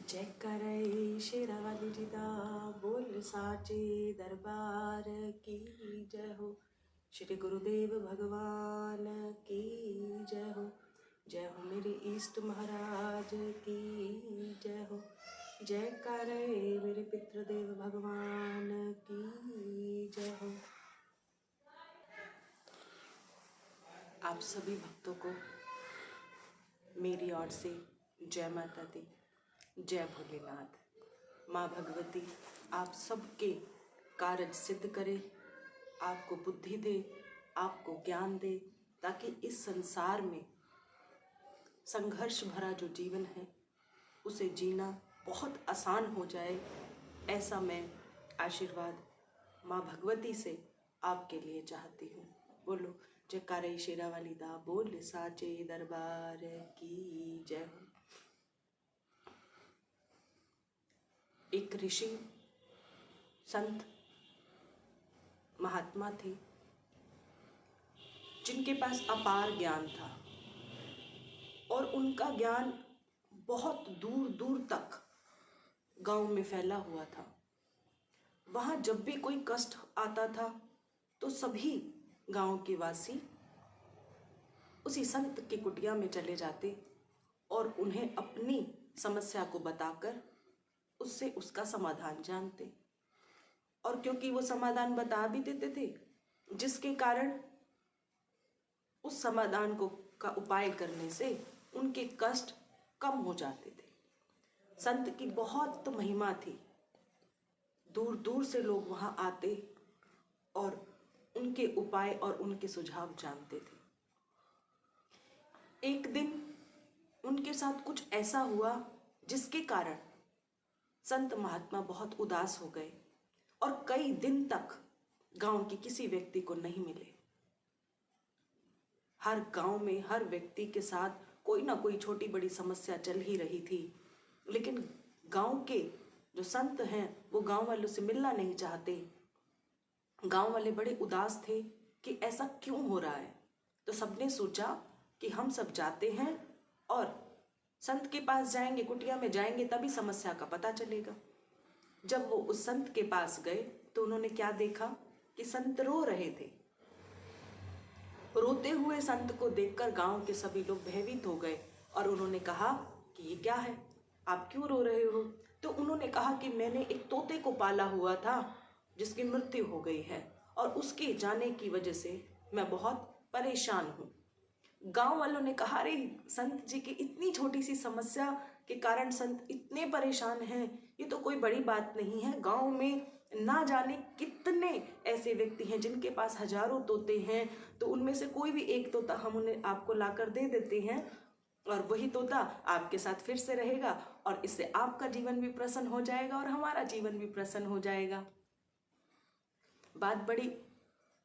जय करे शेरावाली जी दा बोल साचे दरबार की जय हो। श्री गुरुदेव भगवान की जय हो। जय हो मेरे इष्ट महाराज की जय हो। जय करे मेरे पितृदेव भगवान की जय हो। आप सभी भक्तों को मेरी ओर से जय माता दी, जय भोलेनाथ। माँ भगवती आप सबके कार्य सिद्ध करे, आपको बुद्धि दे, आपको ज्ञान दे, ताकि इस संसार में संघर्ष भरा जो जीवन है उसे जीना बहुत आसान हो जाए। ऐसा मैं आशीर्वाद माँ भगवती से आपके लिए चाहती हूँ। बोलो जयकारे शेरावाली दा बोल साचे दरबार की जय हो। एक ऋषि संत महात्मा थे जिनके पास अपार ज्ञान था और उनका ज्ञान बहुत दूर दूर तक गांव में फैला हुआ था। वहां जब भी कोई कष्ट आता था तो सभी गांव के वासी उसी संत की कुटिया में चले जाते और उन्हें अपनी समस्या को बताकर उससे उसका समाधान जानते। और क्योंकि वो समाधान बता भी देते थे, जिसके कारण उस समाधान का उपाय करने से उनके कष्ट कम हो जाते थे। संत की बहुत महिमा थी, दूर दूर से लोग वहां आते और उनके उपाय और उनके सुझाव जानते थे। एक दिन उनके साथ कुछ ऐसा हुआ जिसके कारण संत महात्मा बहुत उदास हो गए और कई दिन तक गांव के किसी व्यक्ति को नहीं मिले। हर गांव में हर व्यक्ति के साथ कोई ना कोई छोटी बड़ी समस्या चल ही रही थी, लेकिन गांव के जो संत हैं वो गांव वालों से मिलना नहीं चाहते। गांव वाले बड़े उदास थे कि ऐसा क्यों हो रहा है। तो सबने सोचा कि हम सब जाते हैं और संत के पास जाएंगे, कुटिया में जाएंगे, तभी समस्या का पता चलेगा। जब वो उस संत के पास गए तो उन्होंने क्या देखा कि संत रो रहे थे। रोते हुए संत को देखकर गांव के सभी लोग भयभीत हो गए और उन्होंने कहा कि ये क्या है, आप क्यों रो रहे हो। तो उन्होंने कहा कि मैंने एक तोते को पाला हुआ था जिसकी मृत्यु हो गई है और उसके जाने की वजह से मैं बहुत परेशान हूँ। गांव वालों ने कहा, अरे संत जी की इतनी छोटी सी समस्या के कारण संत इतने परेशान हैं, ये तो कोई बड़ी बात नहीं है। गांव में ना जाने कितने ऐसे व्यक्ति हैं जिनके पास हजारों तोते हैं, तो उनमें से कोई भी एक तोता हम उन्हें आपको लाकर दे देते हैं और वही तोता आपके साथ फिर से रहेगा और इससे आपका जीवन भी प्रसन्न हो जाएगा और हमारा जीवन भी प्रसन्न हो जाएगा। बात बड़ी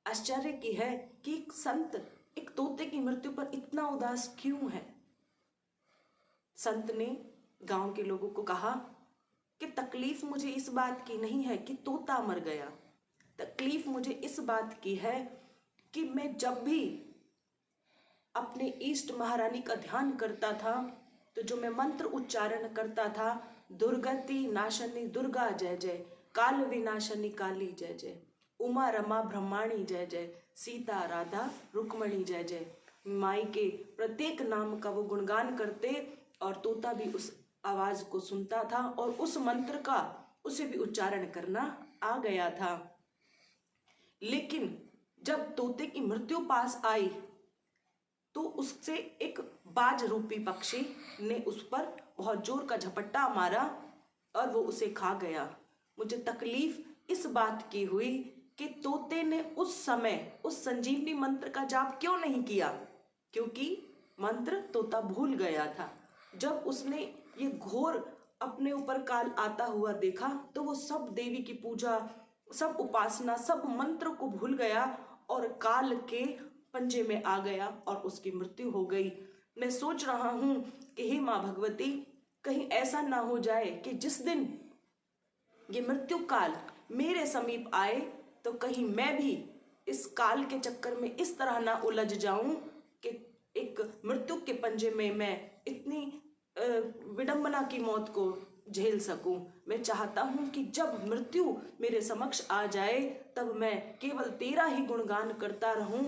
आश्चर्य की है कि संत एक तोते की मृत्यु पर इतना उदास क्यों है। संत ने गांव के लोगों को कहा कि तकलीफ मुझे इस बात की नहीं है कि तोता मर गया, तकलीफ मुझे इस बात की है कि मैं जब भी अपने इष्ट महारानी का ध्यान करता था तो जो मैं मंत्र उच्चारण करता था, दुर्गति नाशनी दुर्गा जय जय, काल विनाशनी काली जय जय, उमा रमा ब्रह्माणी जय जय, सीता राधा रुक्मणी जय जय, माई के प्रत्येक नाम का वो गुणगान करते और तोता भी उस आवाज को सुनता था और उस मंत्र का उसे भी उच्चारण करना आ गया था। लेकिन जब तोते की मृत्यु पास आई तो उससे एक बाज रूपी पक्षी ने उस पर बहुत जोर का झपट्टा मारा और वो उसे खा गया। मुझे तकलीफ इस बात की हुई कि तोते ने उस समय उस संजीवनी मंत्र का जाप क्यों नहीं किया, क्योंकि मंत्र तोता भूल गया था। जब उसने ये घोर अपने ऊपर काल आता हुआ देखा तो वो सब देवी की पूजा, सब उपासना, सब मंत्र को भूल गया और काल के पंजे में आ गया और उसकी मृत्यु हो गई। मैं सोच रहा हूं कि हे माँ भगवती, कहीं ऐसा ना हो जाए कि जिस दिन ये मृत्यु काल मेरे समीप आए तो कहीं मैं भी इस काल के चक्कर में इस तरह ना उलझ जाऊं कि एक मृत्यु के पंजे में मैं इतनी विडंबना की मौत को झेल सकूं। मैं चाहता हूं कि जब मृत्यु मेरे समक्ष आ जाए तब मैं केवल तेरा ही गुणगान करता रहूं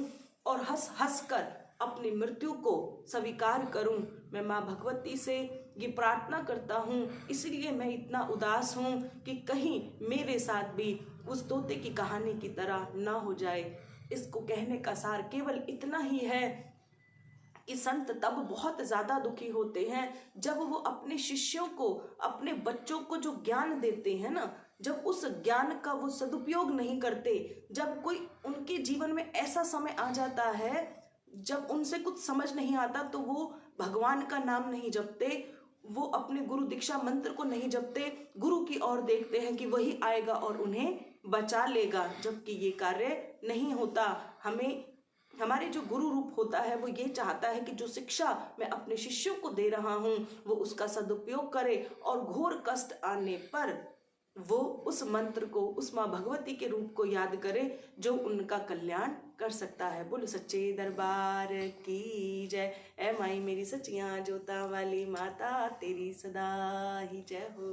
और हंस हंस कर अपनी मृत्यु को स्वीकार करूं। मैं माँ भगवती से ये प्रार्थना करता हूँ, इसलिए मैं इतना उदास हूँ कि कहीं मेरे साथ भी उस तोते की कहानी की तरह ना हो जाए। इसको कहने का सार केवल इतना ही है कि संत तब बहुत ज़्यादा दुखी होते हैं जब वो अपने शिष्यों को, अपने बच्चों को जो ज्ञान देते हैं ना, जब उस ज्ञान का वो सदुपयोग नहीं करते, जब कोई उनके जीवन में ऐसा समय आ जाता है जब उनसे कुछ समझ नहीं आता तो वो भगवान का नाम नहीं जपते, वो अपने गुरु दीक्षा मंत्र को नहीं जपते, गुरु की ओर देखते हैं कि वही आएगा और उन्हें बचा लेगा, जबकि ये कार्य नहीं होता। हमें, हमारे जो गुरु रूप होता है वो ये चाहता है कि जो शिक्षा मैं अपने शिष्यों को दे रहा हूँ वो उसका सदुपयोग करे और घोर कष्ट आने पर वो उस मंत्र को, उस माँ भगवती के रूप को याद करे जो उनका कल्याण कर सकता है। बोलो सच्चे दरबार की जय। ऐ माई मेरी सच्चियाँ जोता वाली माता, तेरी सदा ही जय हो।